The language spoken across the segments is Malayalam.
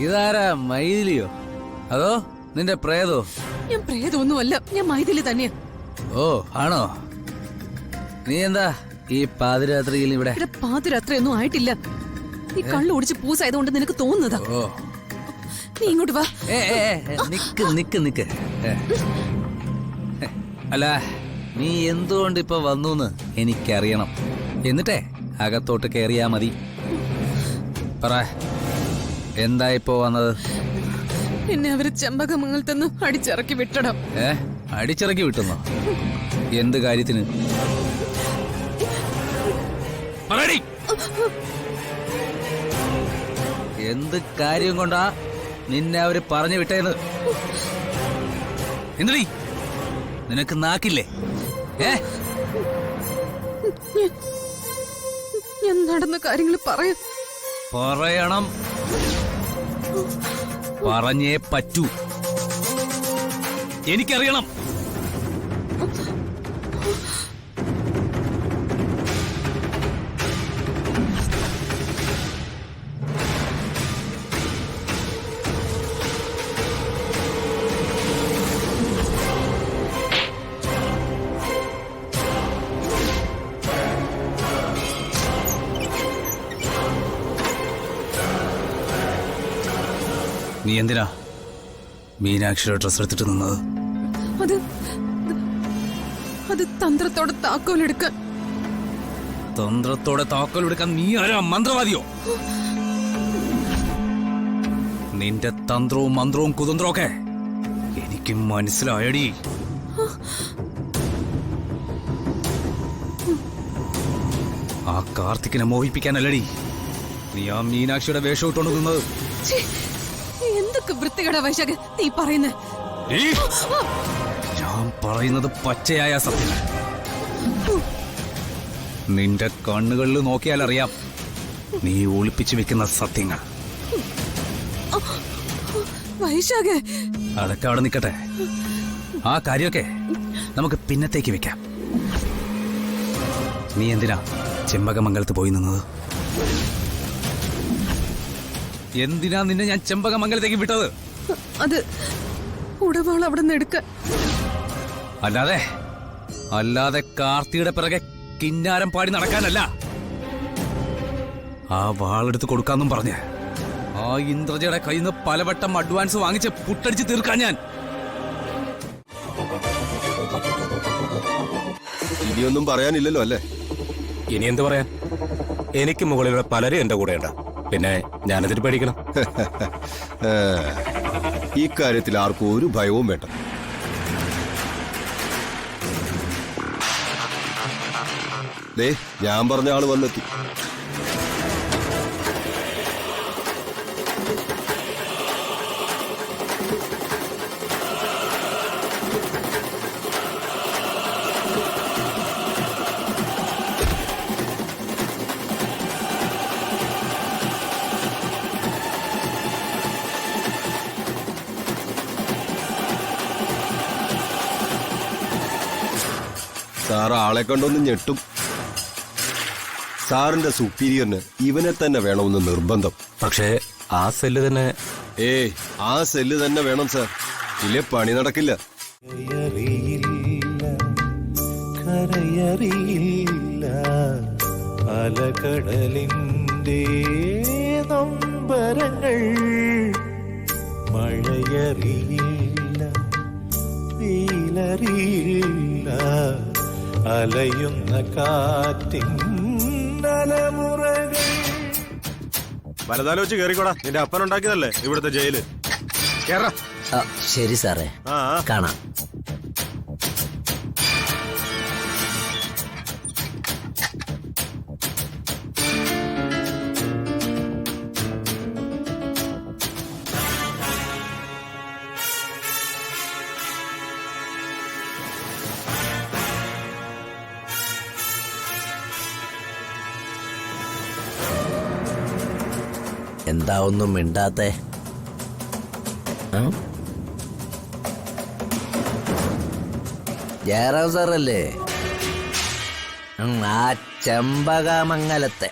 ഇതാരാ മൈഥിലിയോ അതോ നിന്റെ പ്രേതോ? ഞാൻ പ്രേതമൊന്നുമല്ല, ഞാൻ മൈഥിലി തന്നെയാ. ഓ ആണോ? നീ എന്താ ഈ പാതിരാത്രിയിൽ ഇവിടെ? പാതിരാത്രിയൊന്നും ആയിട്ടില്ല. നീ കള്ളു കുടിച്ച് പൂസായതുകൊണ്ട് നിനക്ക് തോന്നുന്നതാ. ഓ നീ ഇങ്ങോട്ട് വാ. നിക്ക് നിക്ക് നിക്ക്. അല്ല നീ എന്തുകൊണ്ട് ഇപ്പൊ വന്നൂന്ന് എനിക്കറിയണം. എന്നിട്ടേ അകത്തോട്ട് കേറിയാ മതി. പറ, എന്താ ഇപ്പോ വന്നത്? എന്നെ അവര് ചെമ്പകമംഗലത്തുനിന്ന് അടിച്ചിറക്കി വിട്ടണം. അടിച്ചിറക്കി വിട്ടുന്നോ? എന്ത് കാര്യത്തിന്? എന്ത് കാര്യം കൊണ്ടാ നിന്നെ അവര് പറഞ്ഞു വിട്ടേന്ന്? എന്തീ നിനക്ക് നാക്കില്ലേ? ഞാൻ നടന്ന കാര്യങ്ങൾ പറയണം. പറഞ്ഞേ പറ്റൂ. എനിക്കറിയണം. നീ എന്തിനാ മീനാക്ഷിയുടെ ഡ്രസ് എടുത്തിട്ട് നിന്നത്? അത് തന്ത്രത്തോടെ താക്കോലെടുക്കാൻ. തന്ത്രത്തോടെ താക്കോലെടുക്കാൻ നീ ആരാ? മന്ത്രവാദിയോ? നിന്റെ തന്ത്രവും മന്ത്രവും കുതന്ത്രവും ഒക്കെ എനിക്ക് മനസ്സിലായടി. ആ കാർത്തിക്കിനെ മോഹിപ്പിക്കാനല്ലടി നീ ആ മീനാക്ഷിയുടെ വേഷം ഇട്ടോണ്ട് നിന്നത്. എന്തൊക്കെ വൃത്തികേടാ വൈശാഖ് നീ പറയുന്നേ? ഞാൻ പറയുന്നത് പച്ചയായ സത്യം. നിന്റെ കണ്ണുകളിൽ നോക്കിയാൽ അറിയാം നീ ഒളിപ്പിച്ചു വെക്കുന്ന സത്യങ്ങൾ. വൈശാഖ് അതൊക്കെ അവിടെ നിൽക്കട്ടെ. ആ കാര്യമൊക്കെ നമുക്ക് പിന്നത്തേക്ക് വെക്കാം. നീ എന്തിനാ ചെമ്പകമംഗലത്ത് പോയി നിന്നത്? എന്തിനാ നിന്നെ ഞാൻ ചെമ്പകമംഗലത്തേക്ക് വിട്ടത്? അത് ഉടവാൾ അവിടെ നിന്ന് എടുക്കാൻ. അല്ലാതെ കാർത്തിയുടെ പിറകെ കിന്നാരം പാടി നടക്കാനല്ല. ആ വാളെടുത്ത് കൊടുക്കാന്നും പറഞ്ഞ് ആ ഇന്ദ്രജയുടെ കയ്യിൽ നിന്ന് പലവട്ടം അഡ്വാൻസ് വാങ്ങിച്ച് പുട്ടടിച്ച് തീർക്കാൻ ഞാൻ. ഇനിയൊന്നും പറയാനില്ലല്ലോ അല്ലേ? ഇനി എന്ത് പറയാൻ? എനിക്ക് മുകളിലുള്ള പലരും എന്റെ കൂടെയുണ്ട്. പിന്നെ ഞാനതിന് പേടിക്കണം? ഈ കാര്യത്തിൽ ആർക്കും ഒരു ഭയവും വേണ്ട. ദേ ഞാൻ പറഞ്ഞ ആള് വന്നെത്തി. സാർ ആളെ കണ്ടൊന്ന് ഞെട്ടും. സാറിന്റെ സുപ്പീരിയറിന് ഇവനെ തന്നെ വേണമെന്ന് നിർബന്ധം. പക്ഷേ ആ സെല്ല് തന്നെ. ആ സെല്ല് തന്നെ വേണം സാർ, ഇല്ലേ പണി നടക്കില്ല. കരയറിയില്ല അലകടലിന്റെ നൊമ്പരങ്ങൾ, മഴയറിയില്ല വെയിലറിയില്ല അലയുന്ന കാറ്റിൻ അലമുറകൾ. വലതാലോചിച്ച് കേറിക്കോടാ, നിന്റെ അപ്പൻ ഉണ്ടാക്കിയതല്ലേ ഇവിടുത്തെ ജയില്. ശരി സാറേ, കാണാം. എന്താ ഒന്നും മിണ്ടാത്തെ? ജയറാം സാറല്ലേ? ആ ചെമ്പകമംഗലത്തെ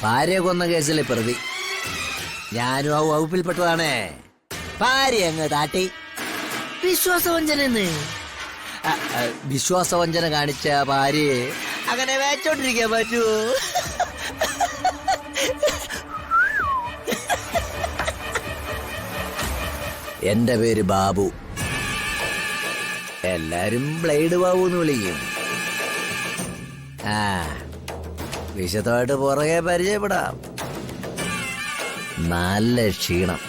ഭാര്യ കൊന്ന കേസിലെ പ്രതി. ഞാനും ആ വകുപ്പിൽപ്പെട്ടതാണേ. ഭാര്യ അങ്ങ് താട്ടി വിശ്വാസവഞ്ചനെന്ന്. വിശ്വാസവഞ്ചന കാണിച്ച ഭാര്യയെ അങ്ങനെ വേച്ചോണ്ടിരിക്കാൻ പറ്റുമോ? എന്റെ പേര് ബാബു. എല്ലാരും ബ്ലേഡ് ബാബു എന്ന് വിളിക്കും. വിശദമായിട്ട് പുറകെ പരിചയപ്പെടാം. നല്ല ക്ഷീണം.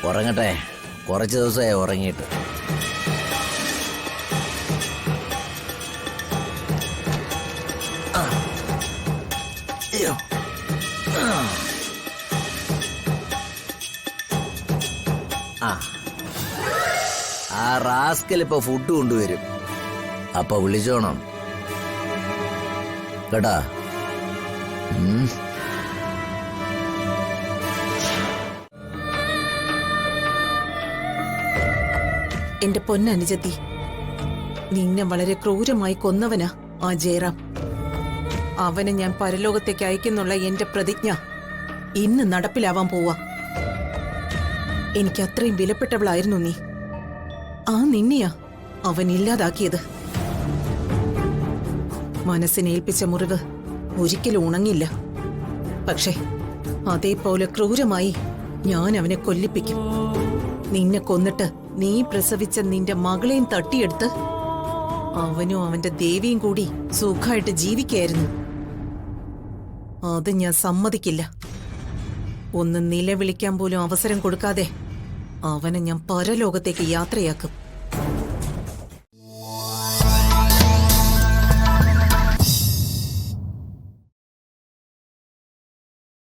ഉറങ്ങട്ടെ, കുറച്ച് ദിവസമായി ഉറങ്ങിയിട്ട്. അയ്യോ. ആ റാസ്കൽ ഇപ്പൊ ഫുഡ് കൊണ്ടുവരും. അപ്പൊ വിളിച്ചോണം കേട്ടാ. എന്റെ പൊന്നനുജത്തി, നിന്നെ വളരെ ക്രൂരമായി കൊന്നവനാ ആ ജയറാം. അവനെ ഞാൻ പരലോകത്തേക്ക് അയക്കുന്നുള്ള എന്റെ പ്രതിജ്ഞ ഇന്ന് നടപ്പിലാവാൻ പോവാ. എനിക്ക് അത്രയും വിലപ്പെട്ടവളായിരുന്നു നീ. ആ നിന്നെയാ അവൻ ഇല്ലാതാക്കിയത്. മനസ്സിനേൽപ്പിച്ച മുറിവ് ഒരിക്കലും ഉണങ്ങില്ല. പക്ഷേ അതേപോലെ ക്രൂരമായി ഞാൻ അവനെ കൊല്ലിപ്പിക്കും. നിന്നെ കൊന്നിട്ട് നീ പ്രസവിച്ച നിന്റെ മകളെയും തട്ടിയെടുത്ത് അവനും അവന്റെ ദേവിയും കൂടി സുഖമായിട്ട് ജീവിക്കായിരുന്നു. അത് ഞാൻ സമ്മതിക്കില്ല. ഒന്ന് നിലവിളിക്കാൻ പോലും അവസരം കൊടുക്കാതെ അവനെ ഞാൻ പരലോകത്തേക്ക് യാത്രയാക്കും.